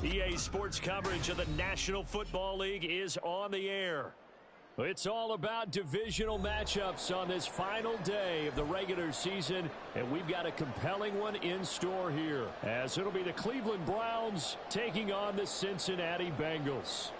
EA Sports coverage of the National Football League is on the air. It's all about divisional matchups on this final day of the regular season, and we've got a compelling one in store here, as it'll be the Cleveland Browns taking on the Cincinnati Bengals.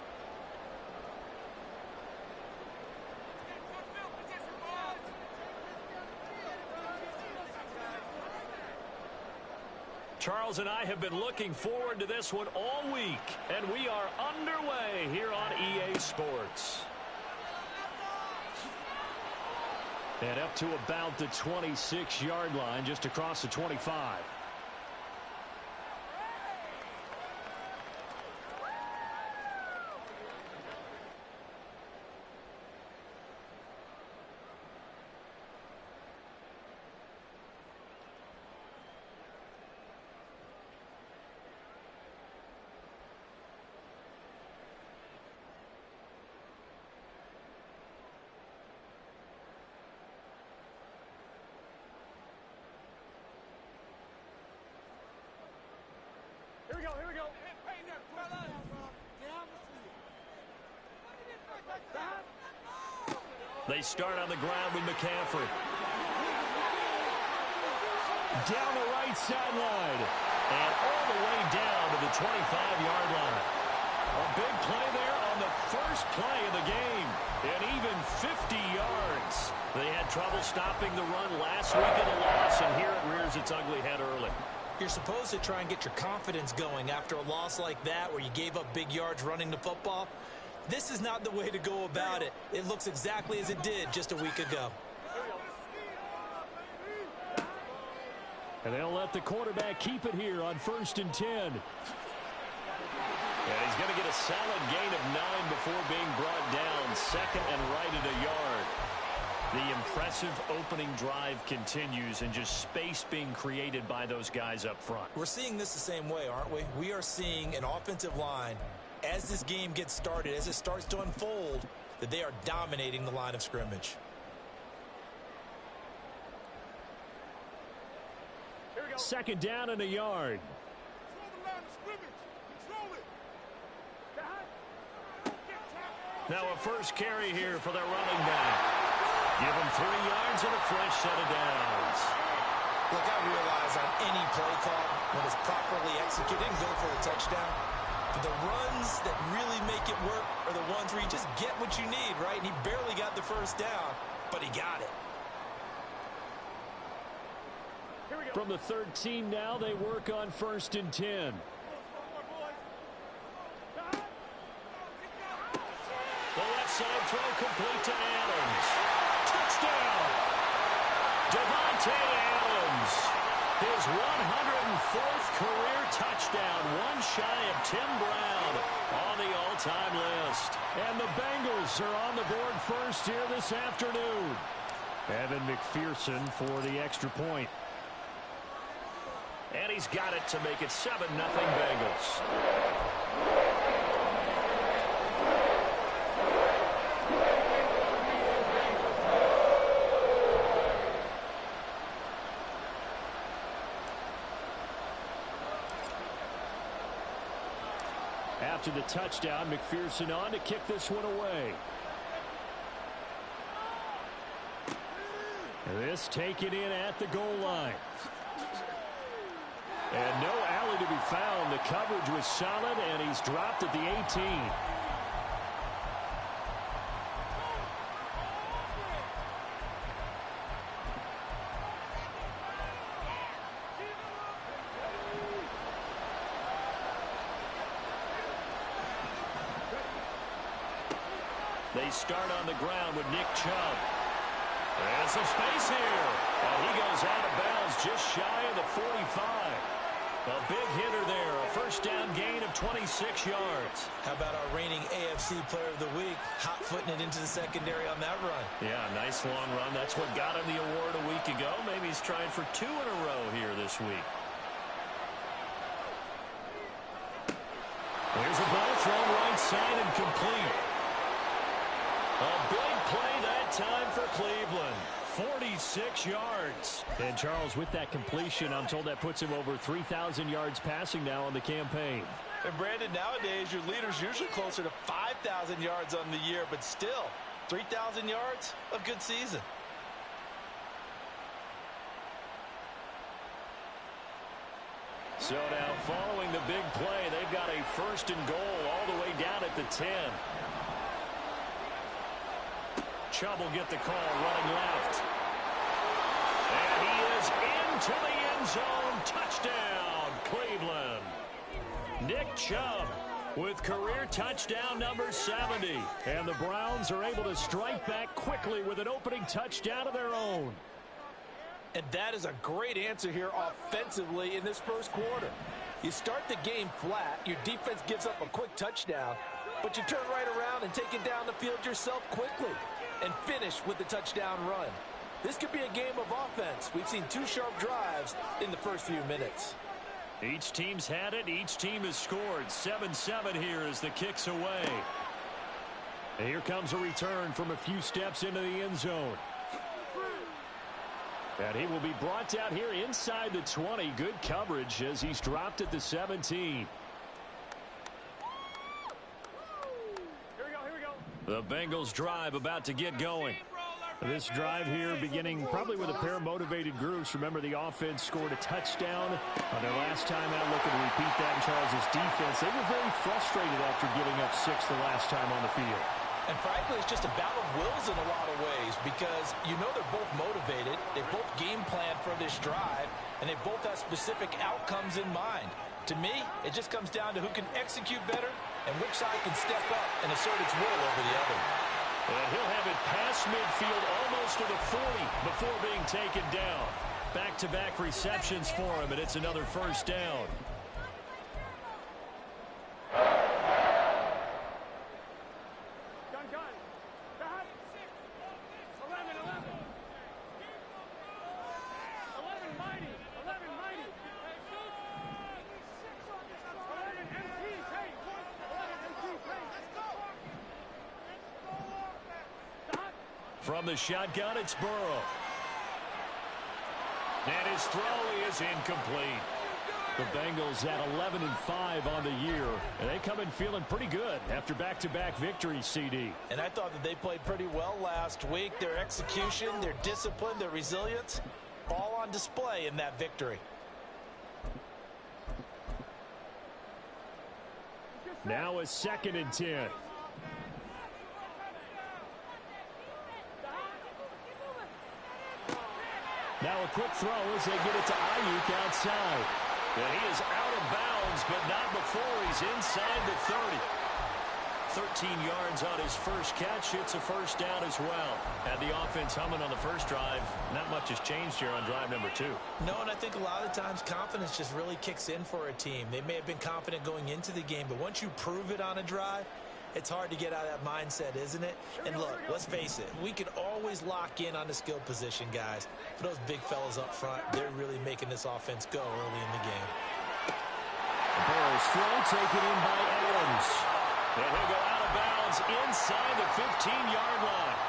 Charles and I have been looking forward to this one all week, and we are underway here on EA Sports. And up to about the 26-yard line, just across the 25. Here we go. They start on the ground with McCaffrey. Down the right sideline. And all the way down to the 25-yard line. A big play there on the first play of the game. And even 50 yards. They had trouble stopping the run last week in the loss, and here it rears its ugly head early. You're supposed to try and get your confidence going after a loss like that where you gave up big yards running the football. This is not the way to go about it. It looks exactly as it did just a week ago. And they'll let the quarterback keep it here on 1st and 10. And he's going to get a solid gain of 9 before being brought down. Second and right at a yard. The impressive opening drive continues, and just space being created by those guys up front. We're seeing this the same way, aren't we? We are seeing an offensive line, as this game gets started, as it starts to unfold, that they are dominating the line of scrimmage. Here we go. Second down and a yard. Control the line of scrimmage. Control it. Now a first carry here for their running back. Give him 3 yards and a fresh set of downs. Look, I realize on any play call, when it's properly executed, go for a touchdown. But the runs that really make it work are the ones where you just get what you need, right? And he barely got the first down, but he got it. Here we go. From the 13 now, they work on 1st and 10. The left side throw complete to Adams. Touchdown! Devontae Adams. His 104th career touchdown. One shy of Tim Brown on the all-time list. And the Bengals are on the board first here this afternoon. Evan McPherson for the extra point. And he's got it to make it 7-0 Bengals. After the touchdown, McPherson on to kick this one away. This taken in at the goal line. And no alley to be found. The coverage was solid, and he's dropped at the 18. They start on the ground with Nick Chubb. And some space here. And he goes out of bounds just shy of the 45. A big hitter there. A first down gain of 26 yards. How about our reigning AFC Player of the Week, hot-footing it into the secondary on that run? Yeah, nice long run. That's what got him the award a week ago. Maybe he's trying for 2 in a row here this week. There's a ball thrown right side and complete. A big play that time for Cleveland. 46 yards. And Charles, with that completion, I'm told that puts him over 3,000 yards passing now on the campaign. And Brandon, nowadays your leader's usually closer to 5,000 yards on the year, but still 3,000 yards, a good season. So now following the big play, they've got a 1st and goal all the way down at the 10. Chubb will get the call running left. And he is into the end zone. Touchdown, Cleveland. Nick Chubb with career touchdown number 70. And the Browns are able to strike back quickly with an opening touchdown of their own. And that is a great answer here offensively in this first quarter. You start the game flat, your defense gives up a quick touchdown, but you turn right around and take it down the field yourself quickly and finish with the touchdown run. This could be a game of offense. We've seen 2 sharp drives in the first few minutes. Each team's had it. Each team has scored. 7-7 here as the kick's away. And here comes a return from a few steps into the end zone. And he will be brought down here inside the 20. Good coverage as he's dropped at the 17. Here we go. The Bengals drive about to get going. This drive here beginning probably with a pair of motivated groups. Remember, the offense scored a touchdown on their last time out. Looking to repeat that in Charles's defense. They were very frustrated after giving up 6 the last time on the field. And frankly, it's just a battle of wills in a lot of ways because you know they're both motivated. They both game plan for this drive, and they both have specific outcomes in mind. To me, it just comes down to who can execute better and which side can step up and assert its will over the other. And he'll have it past midfield almost to the 40 before being taken down. Back-to-back receptions for him, and it's another 1st down. From the shotgun, it's Burrow. And his throw is incomplete. The Bengals at 11-5 on the year. And they come in feeling pretty good after back-to-back victories, CD. And I thought that they played pretty well last week. Their execution, their discipline, their resilience, all on display in that victory. Now a 2nd and 10. Now a quick throw as they get it to Ayuk outside. And he is out of bounds, but not before he's inside the 30. 13 yards on his first catch. It's a 1st down as well. Had the offense humming on the first drive. Not much has changed here on drive number 2. No, and I think a lot of times confidence just really kicks in for a team. They may have been confident going into the game, but once you prove it on a drive, it's hard to get out of that mindset, isn't it? And look, let's face it, we can always lock in on the skill position, guys. For those big fellas up front, they're really making this offense go early in the game. Burrow's throw taken in by Adams. And he'll go out of bounds inside the 15-yard line.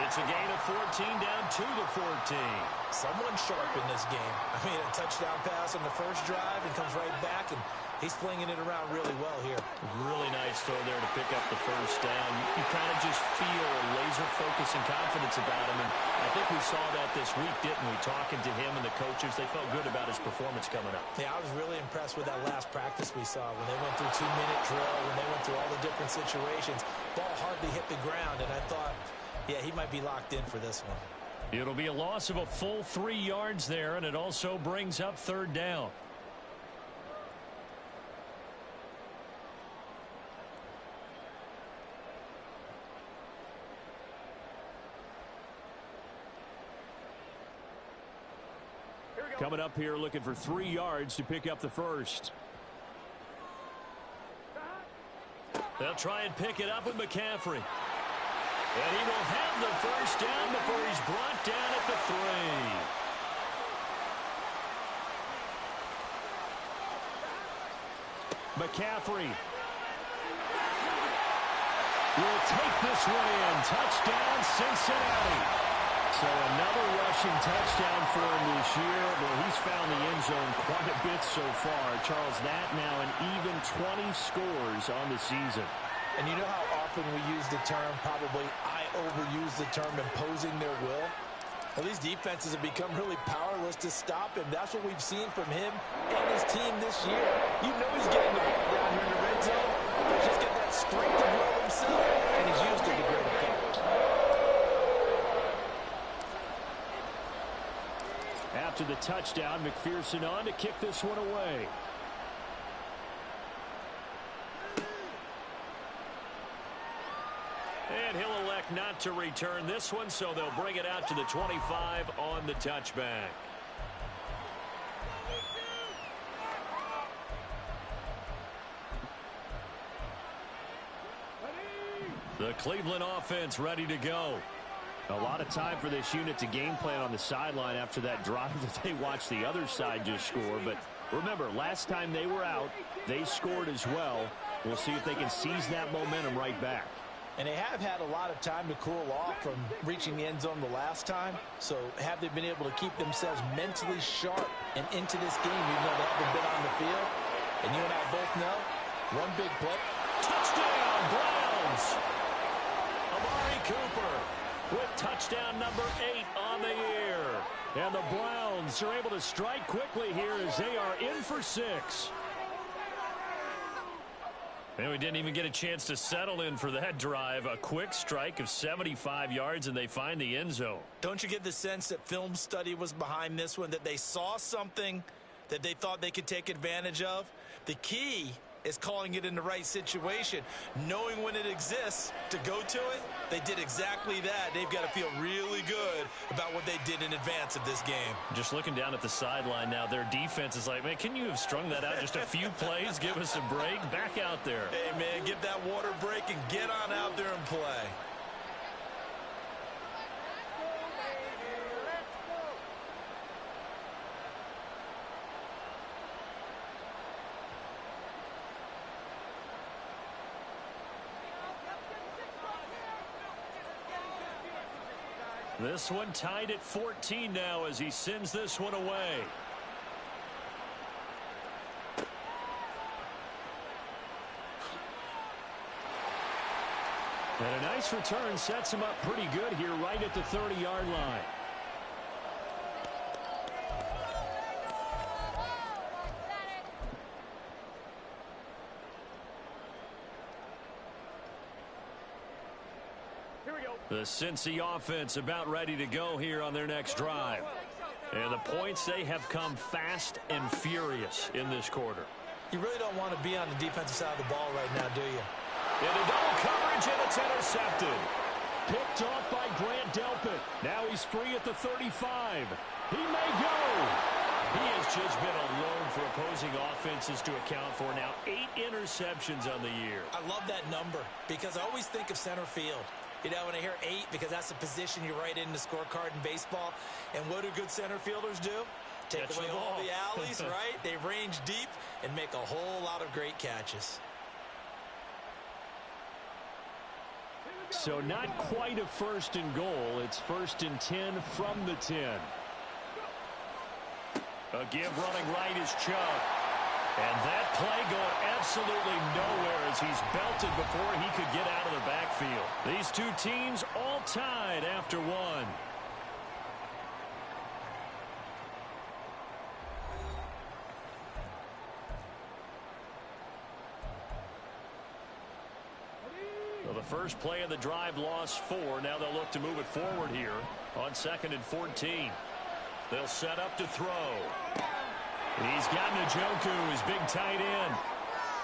It's a gain of 14 down to the 14. Someone sharp in this game. I mean, a touchdown pass on the first drive and comes right back, and he's flinging it around really well here. Really nice throw there to pick up the 1st down. You kind of just feel a laser focus and confidence about him, and I think we saw that this week, didn't we? Talking to him and the coaches, they felt good about his performance coming up. Yeah, I was really impressed with that last practice we saw when they went through 2-minute drill, when they went through all the different situations. Ball hardly hit the ground, and I thought, yeah, he might be locked in for this one. It'll be a loss of a full 3 yards there, and it also brings up 3rd down. Coming up here looking for 3 yards to pick up the 1st. They'll try and pick it up with McCaffrey. And he will have the 1st down before he's brought down at the 3. McCaffrey will take this one in. Touchdown, Cincinnati. So another rush rushing touchdown for him this year. Well, he's found the end zone quite a bit so far. Charles, that now an even 20 scores on the season. And you know how often we use the term, probably I overuse the term, imposing their will? Well, these defenses have become really powerless to stop him. That's what we've seen from him and his team this year. You know he's getting the ball down here in the red zone. He's just got that strength of will himself, and he's used it to great effect. After the touchdown, McPherson on to kick this one away. And he'll elect not to return this one, so they'll bring it out to the 25 on the touchback. The Cleveland offense ready to go. A lot of time for this unit to game plan on the sideline after that drive that they watched the other side just score. But remember, last time they were out, they scored as well. We'll see if they can seize that momentum right back. And they have had a lot of time to cool off from reaching the end zone the last time. So have they been able to keep themselves mentally sharp and into this game, even though they haven't been on the field? And you and I both know, one big play. Touchdown, Browns! Amari Cooper with touchdown number 8 on the year. And the Browns are able to strike quickly here as they are in for 6. And we didn't even get a chance to settle in for that drive. A quick strike of 75 yards, and they find the end zone. Don't you get the sense that film study was behind this one, that they saw something that they thought they could take advantage of? The key is calling it in the right situation, knowing when it exists to go to it. They did exactly that. They've got to feel really good about what they did in advance of this game. Just looking down at the sideline now, their defense is like, man, can you have strung that out just a few plays? Give us a break. Back out there. Hey, man, get that water break and get on out there and play. This one tied at 14 now as he sends this one away. And a nice return sets him up pretty good here right at the 30-yard line. The Cincy offense about ready to go here on their next drive. And the points, they have come fast and furious in this quarter. You really don't want to be on the defensive side of the ball right now, do you? Into double coverage, and it's intercepted. Picked off by Grant Delpit. Now he's free at the 35. He may go. He has just been alone for opposing offenses to account for now 8 interceptions on the year. I love that number because I always think of center field. You know, when I hear 8, because that's the position you write in the scorecard in baseball. And what do good center fielders do? Take Catch away the all ball. the alleys, right? They range deep and make a whole lot of great catches. So not quite a 1st and goal. It's 1st and 10 from the 10. A give running right is Chubb. And that play going absolutely nowhere as he's belted before he could get out of the backfield. These two teams all tied after 1. Well, the first play of the drive lost 4. Now they'll look to move it forward here on 2nd and 14. They'll set up to throw. He's got Njoku, his big tight end.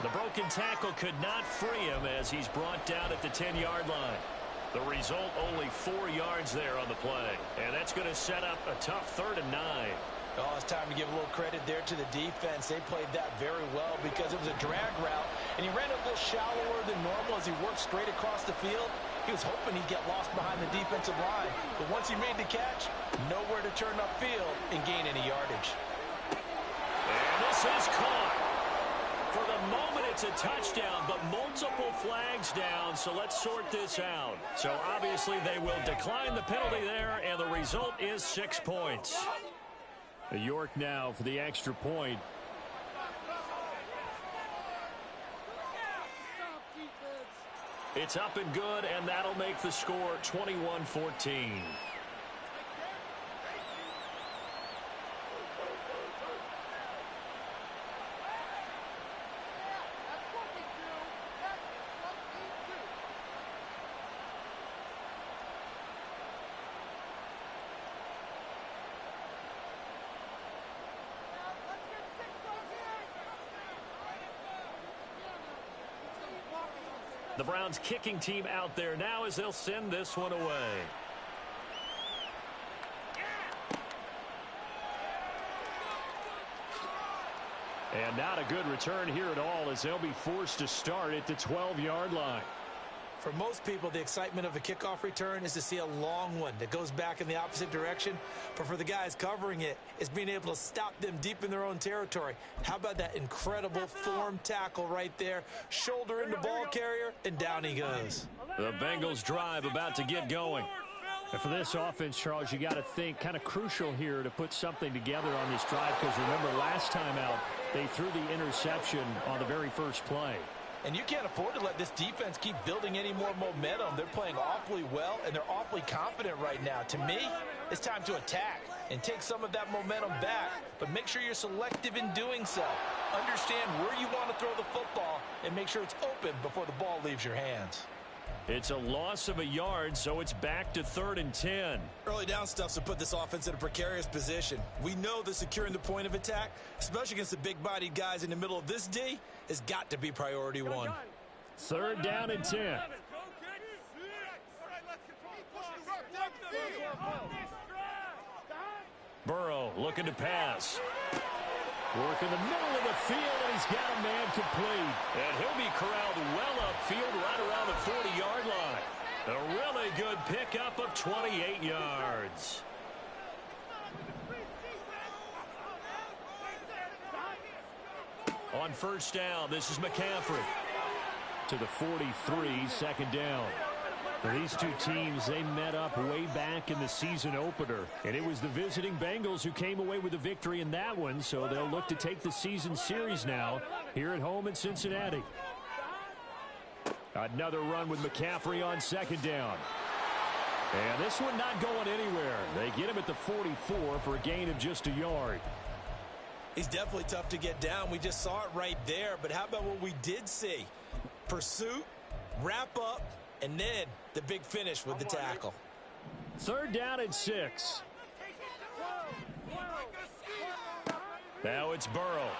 The broken tackle could not free him as he's brought down at the 10-yard line. The result, only 4 yards there on the play. And that's going to set up a tough 3rd and 9. Oh, it's time to give a little credit there to the defense. They played that very well because it was a drag route, and he ran a little shallower than normal as he worked straight across the field. He was hoping he'd get lost behind the defensive line. But once he made the catch, nowhere to turn upfield and gain any yardage. And this is caught For the moment, it's a touchdown, but multiple flags down, so let's sort this out. So obviously they will decline the penalty there, and the result is 6 points. York now for the extra point. It's up and good, and that'll make the score 21-14. The Browns kicking team out there now as they'll send this one away. And not a good return here at all as they'll be forced to start at the 12-yard line. For most people, the excitement of a kickoff return is to see a long one that goes back in the opposite direction. But for the guys covering it, it's being able to stop them deep in their own territory. How about that incredible form tackle right there? Shoulder into ball carrier, and down he goes. The Bengals drive about to get going. And for this offense, Charles, you got to think kind of crucial here to put something together on this drive, because remember last time out, they threw the interception on the very first play. And you can't afford to let this defense keep building any more momentum. They're playing awfully well, and they're awfully confident right now. To me, it's time to attack and take some of that momentum back, but make sure you're selective in doing so. Understand where you want to throw the football and make sure it's open before the ball leaves your hands. It's a loss of a yard, so it's back to 3rd and 10. Early down stuff to put this offense in a precarious position. We know that securing the point of attack, especially against the big-bodied guys in the middle of this D, has got to be priority one. 3rd down and 10. Burrow looking to pass. Work in the middle of the field, and he's got a man complete. And he'll be corralled well upfield right around the 40-yard line. A really good pickup of 28 yards. On first down, this is McCaffrey. To the 43, 2nd down. These two teams, they met up way back in the season opener. And it was the visiting Bengals who came away with the victory in that one, so they'll look to take the season series now here at home in Cincinnati. Another run with McCaffrey on 2nd down. And this one not going anywhere. They get him at the 44 for a gain of just a yard. He's definitely tough to get down. We just saw it right there. But how about what we did see? Pursuit, wrap up, and then the big finish with the tackle. 3rd down and 6. Now it's Burrow.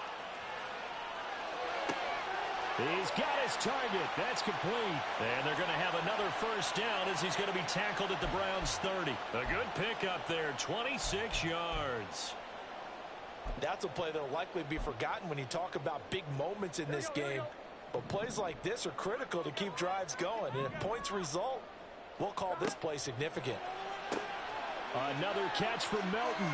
He's got his target. That's complete. And they're going to have another first down as he's going to be tackled at the Browns' 30. A good pickup there, 26 yards. That's a play that will likely be forgotten when you talk about big moments in this game. But plays like this are critical to keep drives going. And if points result, we'll call this play significant. Another catch from Melton.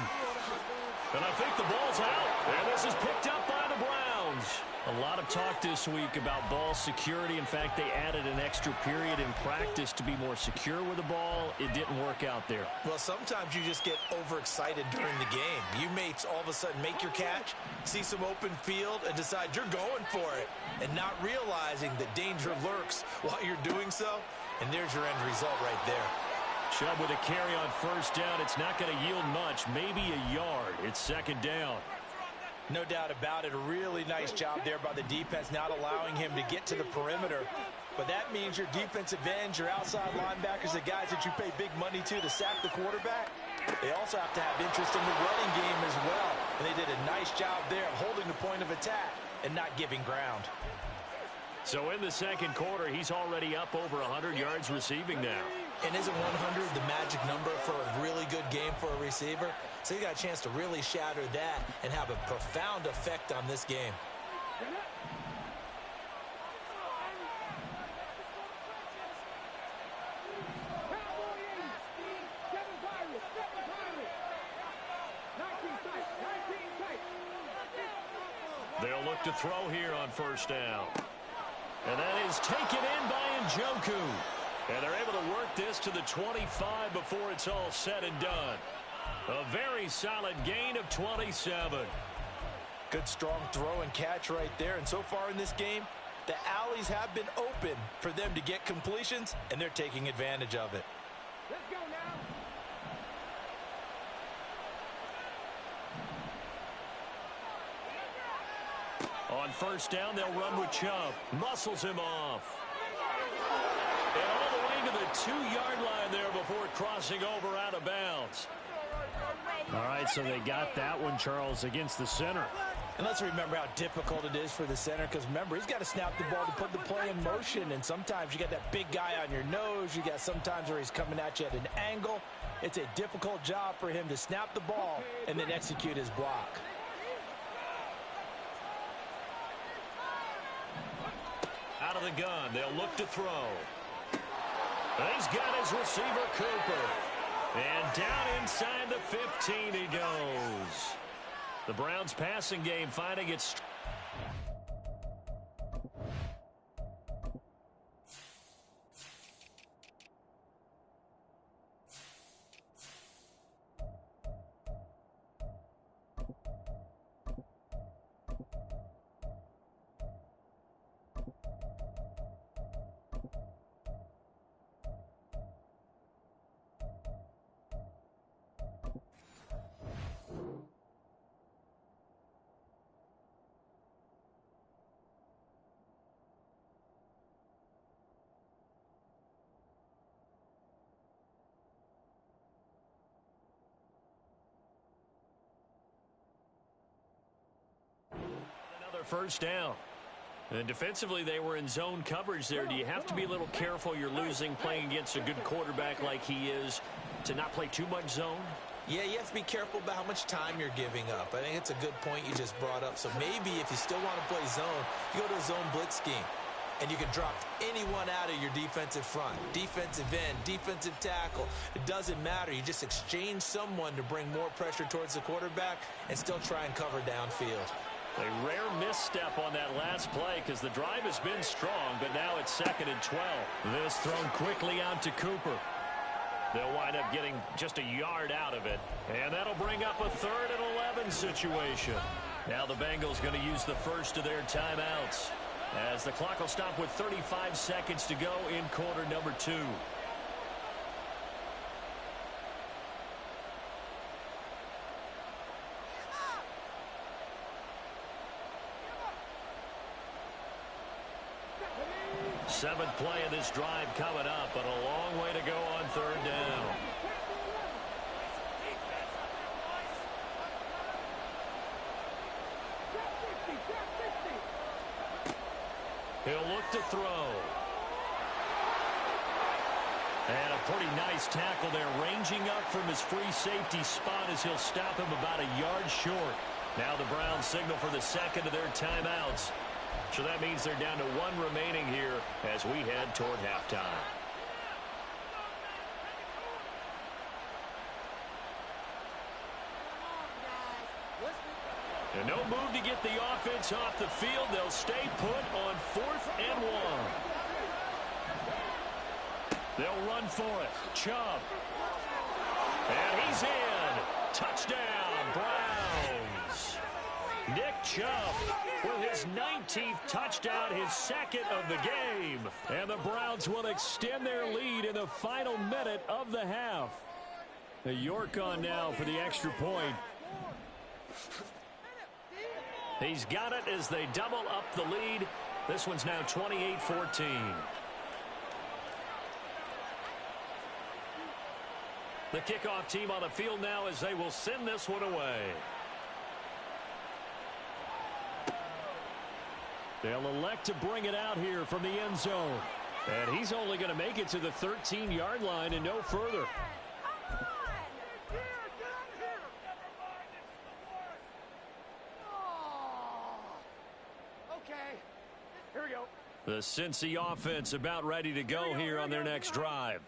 And I think the ball's out. And this is picked up by the Browns. A lot of talk this week about ball security. In fact, they added an extra period in practice to be more secure with the ball. It didn't work out there. Well, sometimes you just get overexcited during the game. You may all of a sudden make your catch, see some open field, and decide you're going for it, and not realizing that danger lurks while you're doing so. And there's your end result right there. Chubb with a carry on first down. It's not going to yield much, maybe a yard. It's 2nd down. No doubt about it. A really nice job there by the defense, not allowing him to get to the perimeter. But that means your defensive ends, your outside linebackers, the guys that you pay big money to sack the quarterback, they also have to have interest in the running game as well. And they did a nice job there of holding the point of attack and not giving ground. So in the 2nd quarter, he's already up over 100 yards receiving now. And isn't 100 the magic number for a really good game for a receiver? So you got a chance to really shatter that and have a profound effect on this game. They'll look to throw here on first down. And that is taken in by Njoku. And they're able to work this to the 25 before it's all said and done. A very solid gain of 27. Good strong throw and catch right there. And so far in this game, the alleys have been open for them to get completions, and they're taking advantage of it. Let's go now. On first down, they'll run with Chubb. Muscles him off. And all the way to the 2-yard line there before crossing over out of bounds. All right, so they got that one, Charles, against the center. And let's remember how difficult it is for the center, because remember, he's got to snap the ball to put the play in motion, and sometimes you got that big guy on your nose. You got sometimes where he's coming at you at an angle. It's a difficult job for him to snap the ball and then execute his block. Out of the gun, they'll look to throw. He's got his receiver, Cooper. And down inside the 15 he goes. The Browns passing game finding its... First down. And defensively, they were in zone coverage there. Do you have to be a little careful? You're losing playing against a good quarterback like he is to not play too much zone? Yeah, you have to be careful about how much time you're giving up. I think it's a good point you just brought up. So maybe if you still want to play zone, you go to a zone blitz scheme. And you can drop anyone out of your defensive front. Defensive end, defensive tackle. It doesn't matter. You just exchange someone to bring more pressure towards the quarterback and still try and cover downfield. A rare misstep on that last play because the drive has been strong, but now it's 2nd and 12. This thrown quickly out to Cooper. They'll wind up getting just a yard out of it, and that'll bring up a 3rd and 11 situation. Now the Bengals going to use the first of their timeouts as the clock will stop with 35 seconds to go in quarter number 2. Seventh play of this drive coming up, but a long way to go on 3rd down. He'll look to throw. And a pretty nice tackle there, ranging up from his free safety spot as he'll stop him about a yard short. Now the Browns signal for the 2nd of their timeouts. So that means they're down to 1 remaining here as we head toward halftime. And no move to get the offense off the field. They'll stay put on 4th and 1. They'll run for it. Chubb. And he's in. Touchdown, Browns. Nick Chubb with his 19th touchdown, his 2nd of the game. And the Browns will extend their lead in the final minute of the half. York on now for the extra point. He's got it as they double up the lead. This one's now 28-14. The kickoff team on the field now as they will send this one away. They'll elect to bring it out here from the end zone. And he's only going to make it to the 13-yard line and no further. The Cincy offense about ready to go here on their next drive.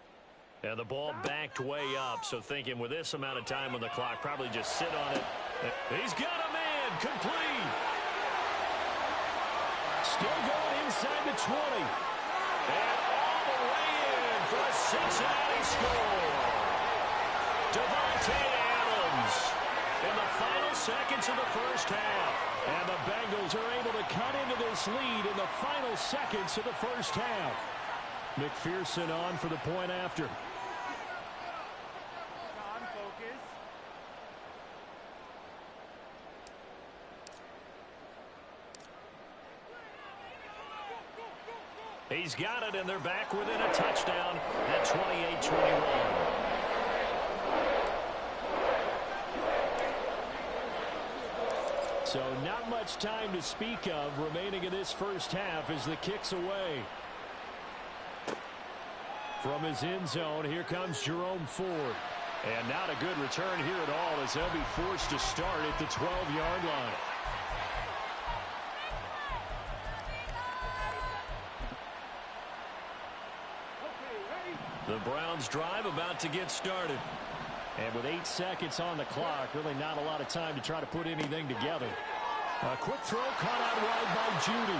And the ball backed way up, so thinking with this amount of time on the clock, probably just sit on it. He's got a man, complete. Still going inside the 20. And all the way in for a Cincinnati score. Davante Adams in the final seconds of the first half. And the Bengals are able to cut into this lead in the final seconds of the first half. McPherson on for the point after. He's got it, and they're back within a touchdown at 28-21. So not much time to speak of remaining in this first half as the kick's away. From his end zone, here comes Jerome Ford. And not a good return here at all as they'll be forced to start at the 12-yard line. The Browns drive about to get started. And with 8 seconds on the clock, really not a lot of time to try to put anything together. A quick throw caught out wide by Judy.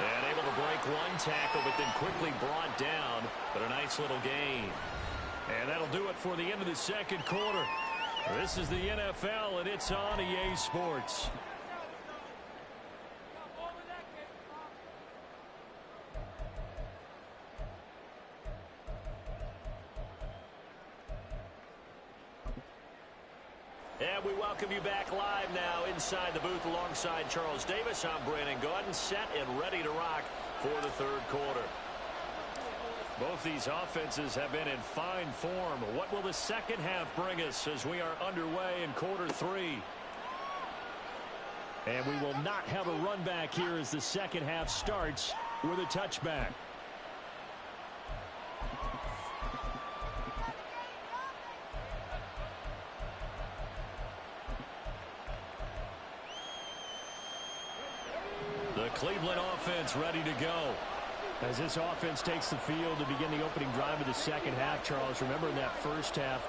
And able to break one tackle, but then quickly brought down. But a nice little gain. And that'll do it for the end of the second quarter. This is the NFL, and it's on EA Sports. And we welcome you back live now inside the booth alongside Charles Davis. I'm Brandon Gaudin, set and ready to rock for the third quarter. Both these offenses have been in fine form. What will the second half bring us as we are underway in quarter three? And we will not have a run back here as the second half starts with a touchback. The Cleveland offense ready to go. As this offense takes the field to begin the opening drive of the second half, Charles, remember in that first half,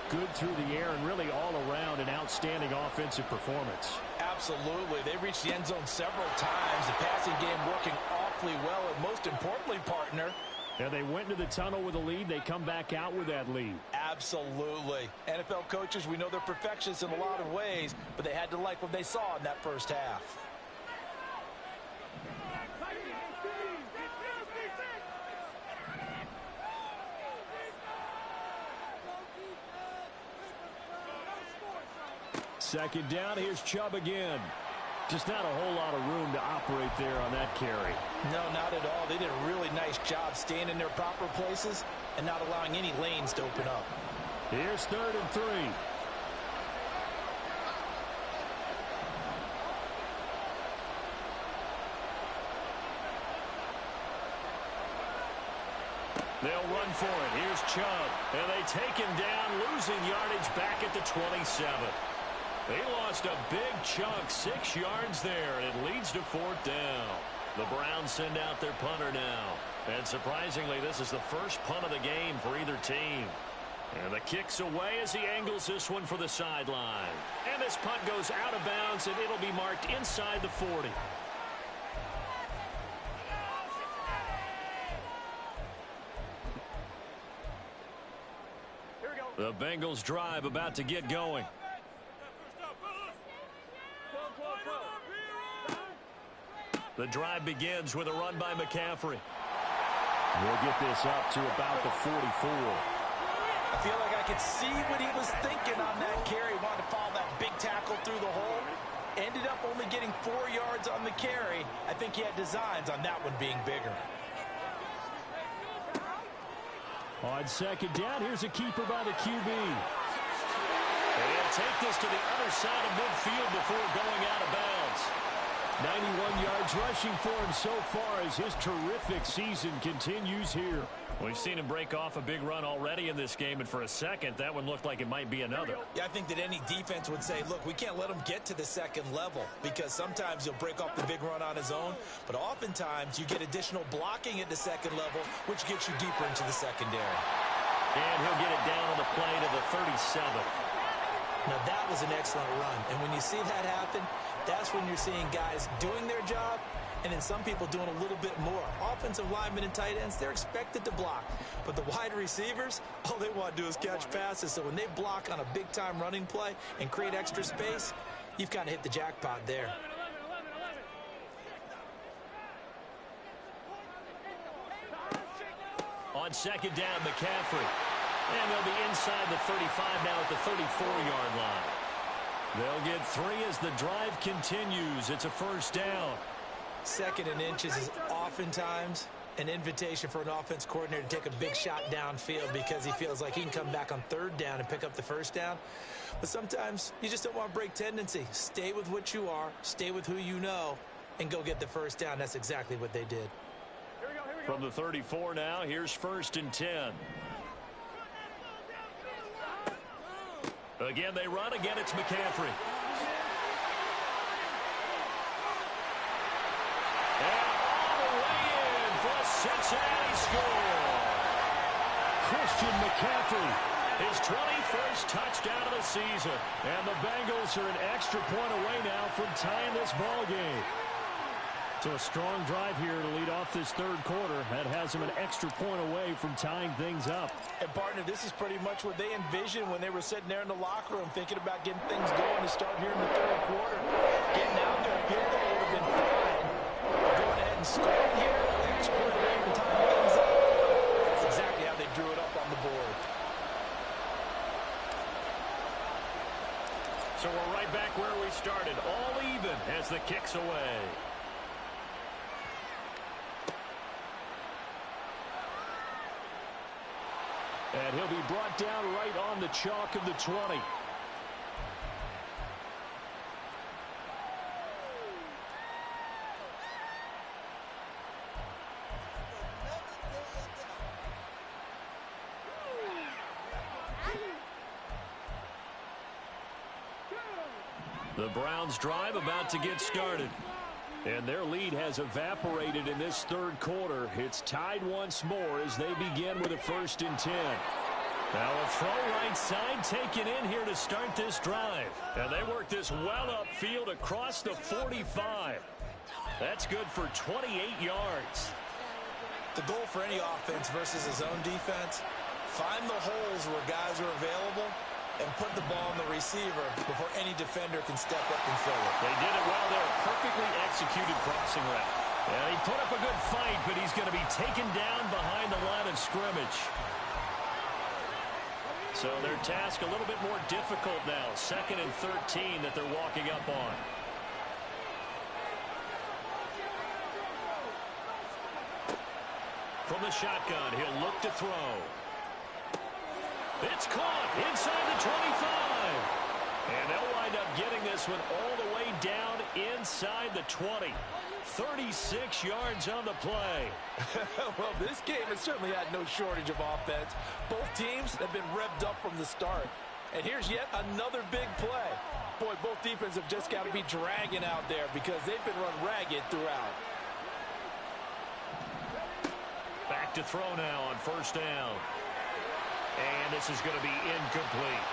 good through the air and really all around an outstanding offensive performance. Absolutely. They reached the end zone several times. The passing game working awfully well, and most importantly, partner. Yeah, they went into the tunnel with a lead. They come back out with that lead. Absolutely. NFL coaches, we know they're perfectionists in a lot of ways, but they had to like what they saw in that first half. Second down, here's Chubb again. Just not a whole lot of room to operate there on that carry. No, not at all. They did a really nice job staying in their proper places and not allowing any lanes to open up. Here's 3rd and 3. They'll run for it. Here's Chubb. And they take him down, losing yardage back at the 27. They lost a big chunk, 6 yards there, and it leads to 4th down. The Browns send out their punter now. And surprisingly, this is the first punt of the game for either team. And the kick's away as he angles this one for the sideline. And this punt goes out of bounds, and it'll be marked inside the 40. The Bengals drive about to get going. The drive begins with a run by McCaffrey. We'll get this up to about the 44. I feel like I could see what he was thinking on that carry. Wanted to follow that big tackle through the hole. Ended up only getting 4 yards on the carry. I think he had designs on that one being bigger. On second down, here's a keeper by the QB. They'll take this to the other side of midfield before going out of bounds. 91 yards rushing for him so far as his terrific season continues here. We've seen him break off a big run already in this game, and for a second, that one looked like it might be another. Yeah, I think that any defense would say, look, we can't let him get to the second level because sometimes he'll break off the big run on his own, but oftentimes you get additional blocking at the second level, which gets you deeper into the secondary. And he'll get it down on the play to the 37. Now, that was an excellent run, and when you see that happen, that's when you're seeing guys doing their job And then some people doing a little bit more. Offensive linemen and tight ends, they're expected to block. But the wide receivers, all they want to do is catch passes. So when they block on a big-time running play and create extra space, you've kind of hit the jackpot there. On second down, McCaffrey. And they'll be inside the 35 now at the 34-yard line. They'll get 3 as the drive continues. It's a first down. Second and inches is oftentimes an invitation for an offense coordinator to take a big shot downfield because he feels like he can come back on third down and pick up the first down. But sometimes you just don't want to break tendency. Stay with what you are, stay with who you know, and go get the first down. That's exactly what they did. From the 34 now, here's first and 10. Again, they run. Again, it's McCaffrey. Cincinnati score. Christian McCaffrey, his 21st touchdown of the season. And the Bengals are an extra point away now from tying this ball game. So a strong drive here to lead off this third quarter. That has them an extra point away from tying things up. And, partner, this is pretty much what they envisioned when they were sitting there in the locker room thinking about getting things going to start here in the third quarter. Getting out there, field goal would have been fine. Going ahead and scoring here, extra point away from tying things up. That's exactly how they drew it up on the board. So we're right back where we started. All even as the kick's away. And he'll be brought down right on the chalk of the 20. The Browns drive about to get started. And their lead has evaporated in this third quarter. It's tied once more as they begin with a 1st and 10. Now a throw right side taken in here to start this drive. And they work this well upfield across the 45. That's good for 28 yards. The goal for any offense versus a zone defense, find the holes where guys are available and put the ball on the receiver before any defender can step up and fill it. They did it well there. Perfectly executed crossing route. And he put up a good fight, but he's going to be taken down behind the line of scrimmage. So their task a little bit more difficult now. 2nd and 13 that they're walking up on. From the shotgun, he'll look to throw. It's caught inside the 25. And they'll wind up getting this one all the way down inside the 20. 36 yards on the play. Well, this game has certainly had no shortage of offense. Both teams have been revved up from the start. And here's yet another big play. Boy, both defenses have just got to be dragging out there because they've been run ragged throughout. Back to throw now on 1st down. And this is going to be incomplete.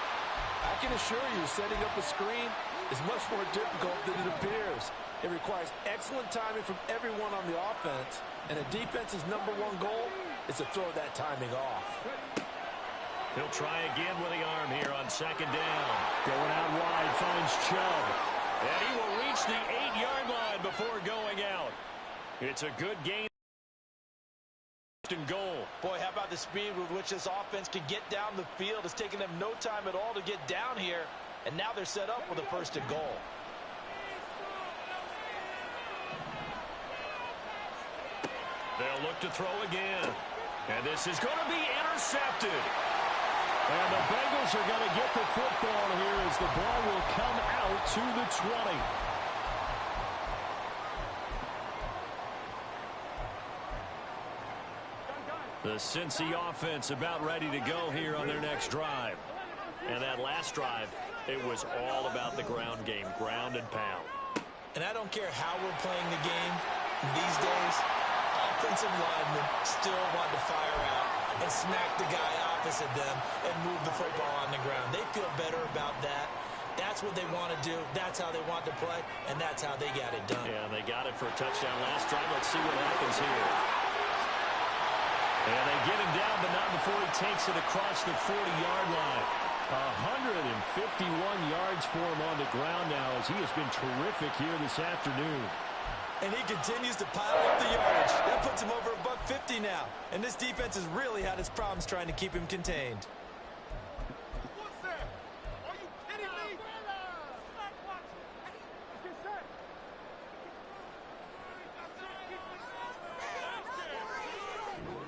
I can assure you, setting up a screen is much more difficult than it appears. It requires excellent timing from everyone on the offense, and a defense's #1 goal is to throw that timing off. He'll try again with the arm here on 2nd down. Going out wide, finds Chubb. And he will reach the 8-yard line before going out. It's a good gain. And goal. Boy, how about the speed with which this offense can get down the field? It's taken them no time at all to get down here, and now they're set up with a 1st and goal. They'll look to throw again. And this is going to be intercepted. And the Bengals are going to get the football here as the ball will come out to the 20. The Cincy offense about ready to go here on their next drive. And that last drive, it was all about the ground game, ground and pound. And I don't care how we're playing the game these days, offensive linemen still want to fire out and smack the guy opposite them and move the football on the ground. They feel better about that. That's That's what they want to do. That's how they want to play, and that's how they got it done. Yeah, they got it for a touchdown last drive. Let's see what happens here. And they get him down, but not before he takes it across the 40-yard line. 151 yards for him on the ground now, as he has been terrific here this afternoon. And he continues to pile up the yardage. That puts him over $150 now. And this defense has really had its problems trying to keep him contained.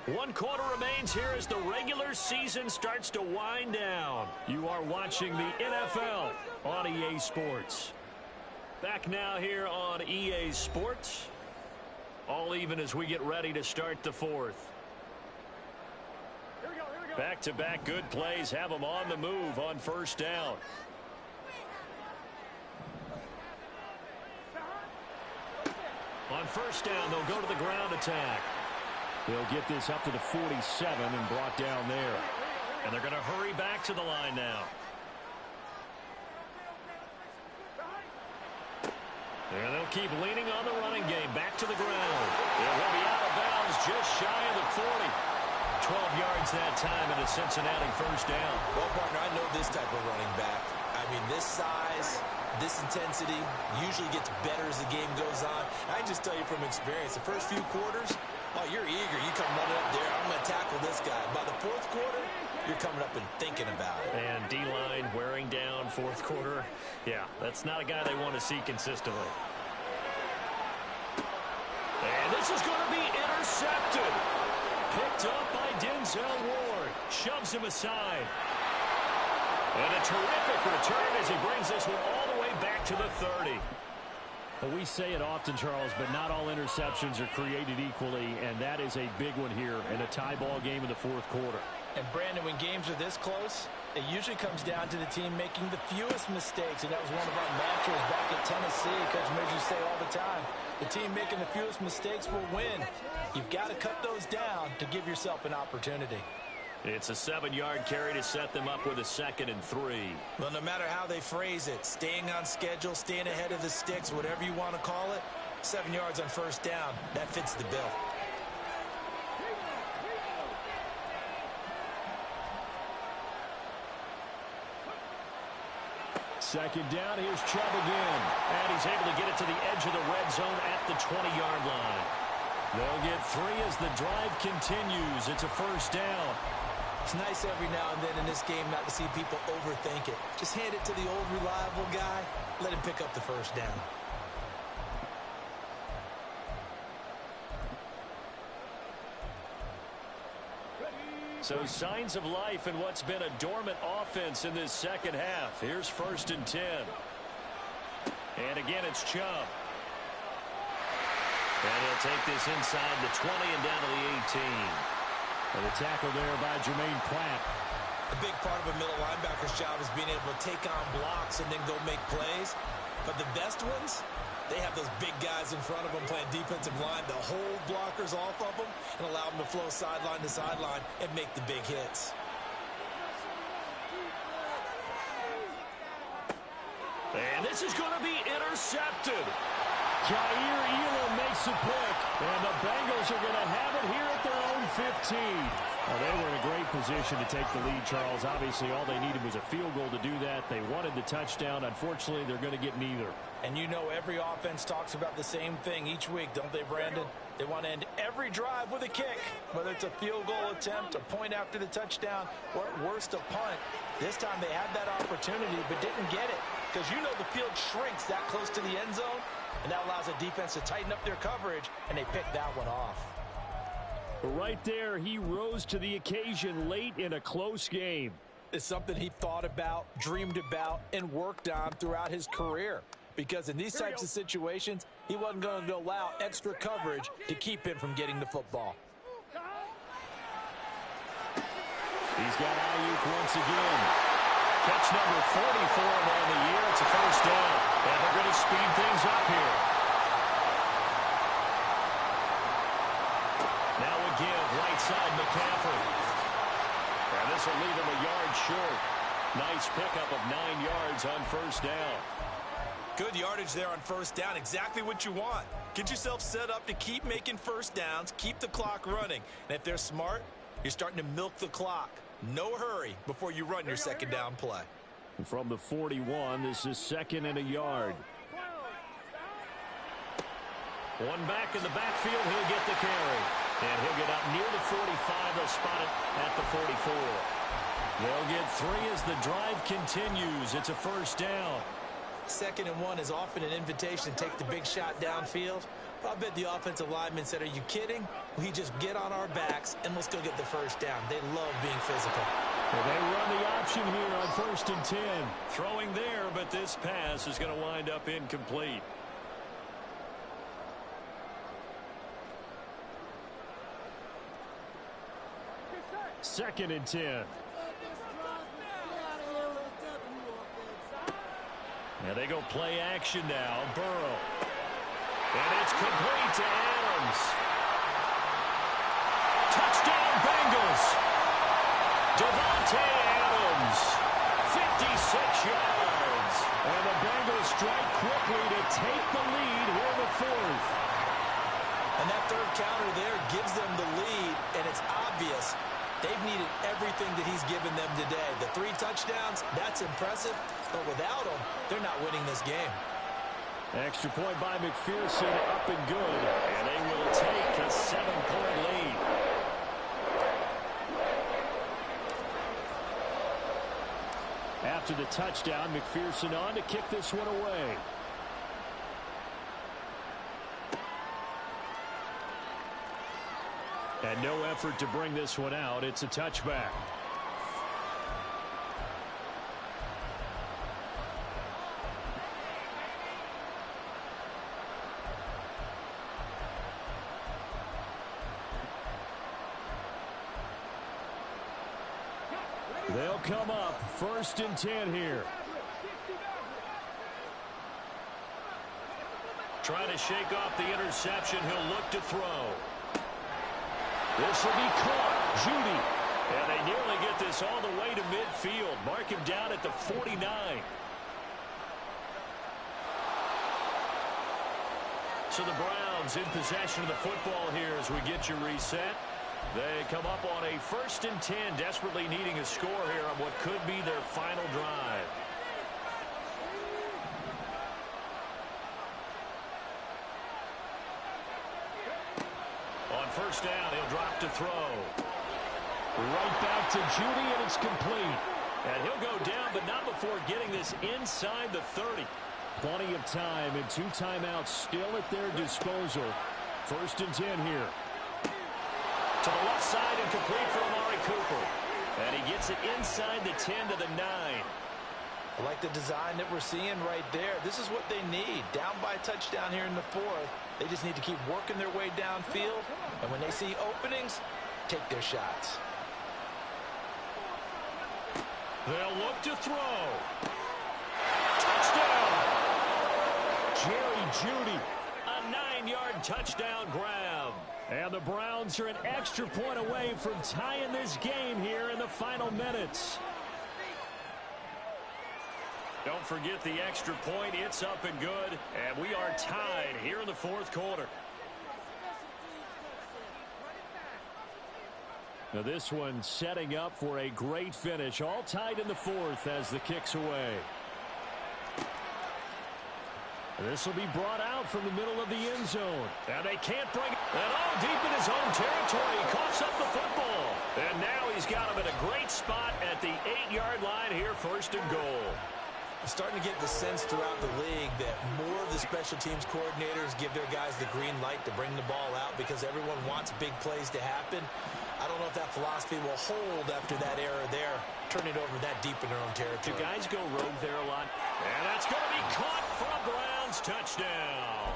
One quarter remains here as the regular season starts to wind down. You are watching the NFL on EA Sports. Back now here on EA Sports. All even as we get ready to start the fourth. Back-to-back good plays have them on the move on first down. On first down, they'll go to the ground attack. They'll get this up to the 47 and brought down there. And they're going to hurry back to the line now. And they'll keep leaning on the running game. Back to the ground. It will be out of bounds just shy of the 40. 12 yards that time and a Cincinnati first down. Well, partner, I know this type of running back. I mean, this size, this intensity usually gets better as the game goes on. I can just tell you from experience, the first few quarters, oh, you're eager. You come running up there. I'm going to tackle this guy. By the fourth quarter, you're coming up and thinking about it. And D-line wearing down fourth quarter. Yeah, that's not a guy they want to see consistently. And this is going to be intercepted. Picked up by Denzel Ward. Shoves him aside. And a terrific return as he brings this one all the way back to the 30. Well, we say it often, Charles, but not all interceptions are created equally, and that is a big one here in a tie ball game in the fourth quarter. And, Brandon, when games are this close, it usually comes down to the team making the fewest mistakes, and that was one of our mantras back at Tennessee. Coach Midge used to say all the time, the team making the fewest mistakes will win. You've got to cut those down to give yourself an opportunity. It's a 7-yard carry to set them up with a 2nd and 3. Well, no matter how they phrase it, staying on schedule, staying ahead of the sticks, whatever you want to call it, 7 yards on first down, that fits the bill. Second down, here's Chubb again. And he's able to get it to the edge of the red zone at the 20-yard line. They'll get 3 as the drive continues. It's a first down. It's nice every now and then in this game not to see people overthink it. Just hand it to the old reliable guy. Let him pick up the first down. So signs of life in what's been a dormant offense in this second half. Here's 1st and 10. And again, it's Chubb. And he'll take this inside the 20 and down to the 18. And the tackle there by Jermaine Pratt. A big part of a middle linebacker's job is being able to take on blocks and then go make plays. But the best ones, they have those big guys in front of them playing defensive line to hold blockers off of them and allow them to flow sideline to sideline and make the big hits. And this is going to be intercepted. Jair Elam makes a pick, and the Bengals are going to have it here at their own 15. Well, they were in a great position to take the lead, Charles. Obviously, all they needed was a field goal to do that. They wanted the touchdown. Unfortunately, they're going to get neither. And you know every offense talks about the same thing each week, don't they, Brandon? They want to end every drive with a kick, whether it's a field goal attempt, a point after the touchdown, or at worst, a punt. This time they had that opportunity but didn't get it because you know the field shrinks that close to the end zone, and that allows the defense to tighten up their coverage, and they picked that one off. Right there, he rose to the occasion late in a close game. It's something he thought about, dreamed about, and worked on throughout his career. Because in these types of situations, he wasn't going to allow extra coverage to keep him from getting the football. He's got Ayuk once again. Catch number 44 on the year. It's a first down. And they're going to speed things up here. Now a give, right side McCaffrey. And this will leave him a yard short. Nice pickup of 9 yards on first down. Good yardage there on first down. Exactly what you want. Get yourself set up to keep making first downs, keep the clock running. And if they're smart, you're starting to milk the clock. No hurry before you run your second down play. From the 41, this is 2nd and a yard. One back in the backfield, he'll get the carry. And he'll get up near the 45. They'll spot it at the 44. They'll get 3 as the drive continues. It's a first down. 2nd and 1 is often an invitation to take the big shot downfield. I bet the offensive lineman said, are you kidding? We just get on our backs and let's go get the first down. They love being physical. Well, they run the option here on 1st and 10. Throwing there, but this pass is going to wind up incomplete. Second and 10. And they go play action now. Burrow. And it's complete to Adams. Touchdown Bengals. Davante Adams. 56 yards. And the Bengals strike quickly to take the lead here in the 4th. And that 3rd counter there gives them the lead, and it's obvious they've needed everything that he's given them today. The 3 touchdowns, that's impressive, but without them, they're not winning this game. Extra point by McPherson, up and good. And they will take a 7-point lead. After the touchdown, McPherson on to kick this one away. And no effort to bring this one out. It's a touchback. They'll come up 1st and 10 here. Trying to shake off the interception. He'll look to throw. This will be caught. Judy. And they nearly get this all the way to midfield. Mark him down at the 49. So the Browns in possession of the football here as we get you reset. They come up on a 1st and 10, desperately needing a score here on what could be their final drive. On 1st down, he'll drop to throw. Right back to Judy, and it's complete. And he'll go down, but not before getting this inside the 30. Plenty of time and 2 timeouts still at their disposal. 1st and 10 here. To the left side and complete for Amari Cooper. And he gets it inside the 10 to the 9. I like the design that we're seeing right there. This is what they need. Down by a touchdown here in the 4th. They just need to keep working their way downfield. And when they see openings, take their shots. They'll look to throw. Touchdown! Jerry Jeudy. A 9-yard touchdown grab. And the Browns are an extra point away from tying this game here in the final minutes. Don't forget the extra point. It's up and good. And we are tied here in the 4th quarter. Now this one setting up for a great finish. All tied in the 4th as the kick's away. This will be brought out from the middle of the end zone. And they can't bring it. And all deep in his own territory. He coughs up the football. And now he's got him in a great spot at the 8-yard line here, 1st and goal. I'm starting to get the sense throughout the league that more of the special teams coordinators give their guys the green light to bring the ball out because everyone wants big plays to happen. I don't know if that philosophy will hold after that error there. Turn it over that deep in their own territory. Do guys go rogue there a lot? And that's going to be caught for a Browns touchdown.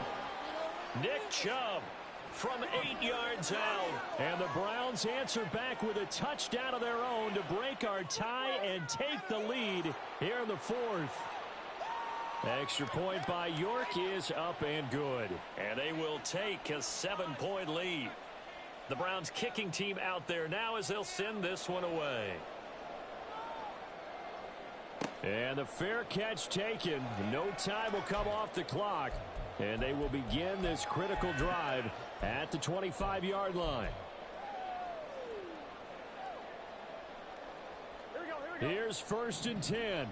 Nick Chubb from 8 yards out. And the Browns answer back with a touchdown of their own to break our tie and take the lead here in the 4th. Extra point by York is up and good. And they will take a 7-point lead. The Browns kicking team out there now as they'll send this one away. And the fair catch taken. No time will come off the clock. And they will begin this critical drive at the 25-yard line. Here's 1st and 10.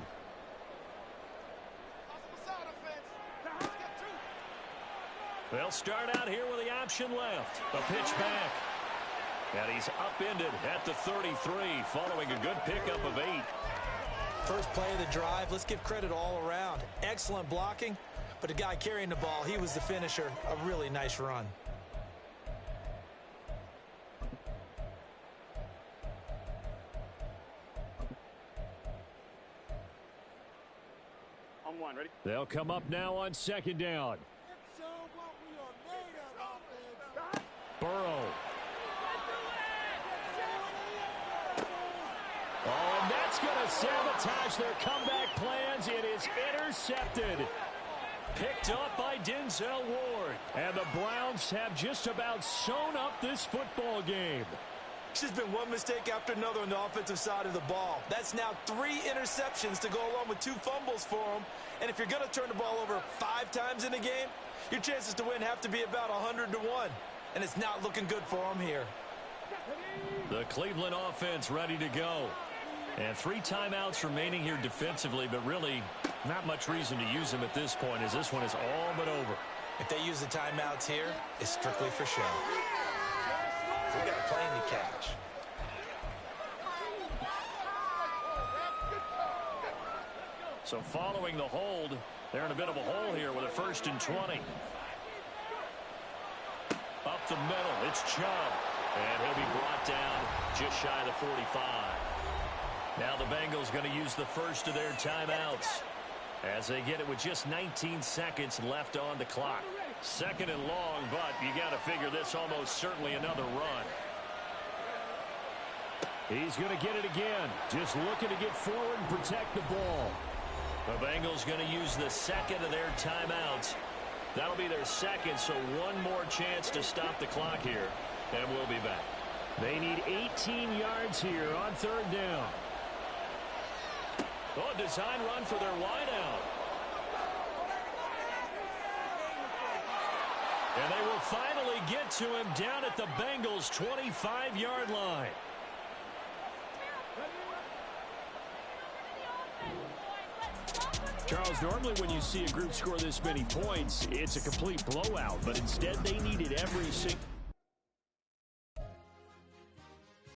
They'll start out here with the option left. A pitch back. And he's upended at the 33 following a good pickup of 8. First play of the drive, let's give credit all around. Excellent blocking, but the guy carrying the ball, he was the finisher. A really nice run. On one, ready? They'll come up now on 2nd down. Burrow. Oh, and that's going to sabotage their comeback plans. It is intercepted. Picked up by Denzel Ward. And the Browns have just about sewn up this football game. It's just been one mistake after another on the offensive side of the ball. That's now 3 interceptions to go along with 2 fumbles for them. And if you're going to turn the ball over 5 times in a game, your chances to win have to be about 100 to 1. And it's not looking good for them here. The Cleveland offense ready to go. And 3 timeouts remaining here defensively, but really not much reason to use them at this point as this one is all but over. If they use the timeouts here, it's strictly for show. We got a plane to catch. So following the hold, they're in a bit of a hole here with a 1st and 20. Up the middle, it's Chubb. And he'll be brought down just shy of the 45. Now the Bengals going to use the first of their timeouts as they get it with just 19 seconds left on the clock. 2nd and long, but you got to figure this almost certainly another run. He's going to get it again. Just looking to get forward and protect the ball. The Bengals going to use the 2nd of their timeouts. That'll be their 2nd, so one more chance to stop the clock here, and we'll be back. They need 18 yards here on 3rd down. Oh, design run for their wideout. And they will finally get to him down at the Bengals' 25-yard line. Charles, normally when you see a group score this many points, it's a complete blowout, but instead they needed every single...